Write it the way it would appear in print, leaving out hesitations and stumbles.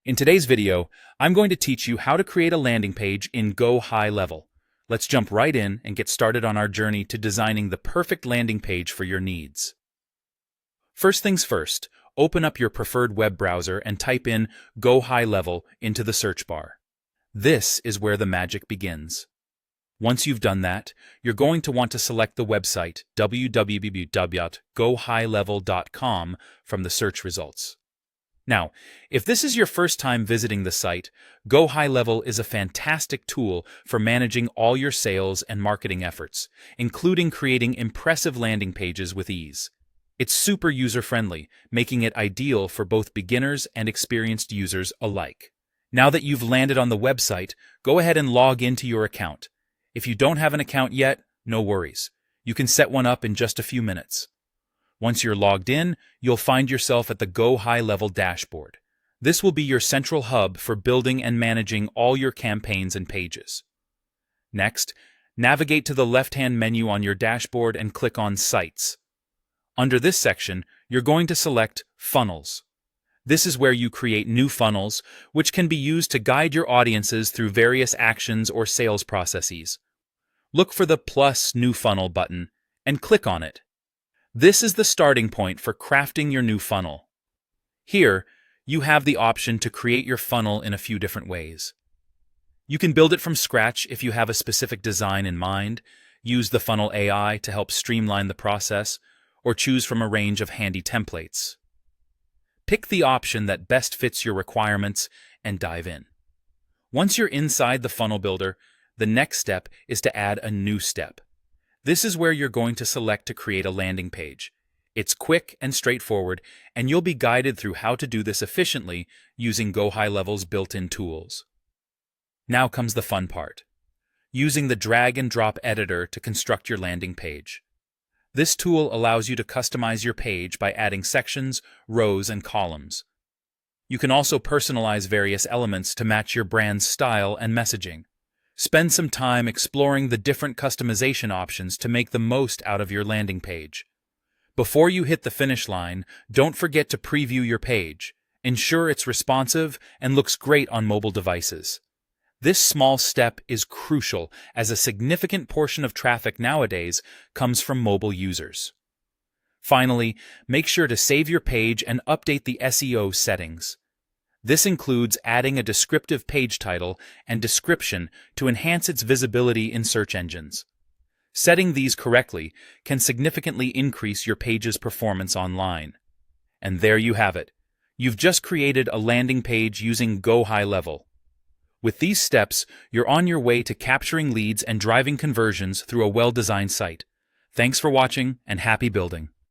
In today's video, I'm going to teach you how to create a landing page in Go High Level. Let's jump right in and get started on our journey to designing the perfect landing page for your needs. First things first, open up your preferred web browser and type in Go High Level into the search bar. This is where the magic begins. Once you've done that, you're going to want to select the website www.gohighlevel.com from the search results. Now, if this is your first time visiting the site, Go High Level is a fantastic tool for managing all your sales and marketing efforts, including creating impressive landing pages with ease. It's super user-friendly, making it ideal for both beginners and experienced users alike. Now that you've landed on the website, go ahead and log into your account. If you don't have an account yet, no worries. You can set one up in just a few minutes. Once you're logged in, you'll find yourself at the Go High Level dashboard. This will be your central hub for building and managing all your campaigns and pages. Next, navigate to the left-hand menu on your dashboard and click on Sites. Under this section, you're going to select Funnels. This is where you create new funnels, which can be used to guide your audiences through various actions or sales processes. Look for the plus New Funnel button and click on it. This is the starting point for crafting your new funnel. Here, you have the option to create your funnel in a few different ways. You can build it from scratch if you have a specific design in mind, use the Funnel AI to help streamline the process, or choose from a range of handy templates. Pick the option that best fits your requirements and dive in. Once you're inside the funnel builder, the next step is to add a new step. This is where you're going to select to create a landing page. It's quick and straightforward, and you'll be guided through how to do this efficiently using Go High Level's built-in tools. Now comes the fun part: using the drag and drop editor to construct your landing page. This tool allows you to customize your page by adding sections, rows, and columns. You can also personalize various elements to match your brand's style and messaging. Spend some time exploring the different customization options to make the most out of your landing page. Before you hit the finish line, don't forget to preview your page. Ensure it's responsive and looks great on mobile devices. This small step is crucial, as a significant portion of traffic nowadays comes from mobile users. Finally, make sure to save your page and update the SEO settings. This includes adding a descriptive page title and description to enhance its visibility in search engines. Setting these correctly can significantly increase your page's performance online. And there you have it. You've just created a landing page using Go High Level. With these steps, you're on your way to capturing leads and driving conversions through a well-designed site. Thanks for watching, and happy building.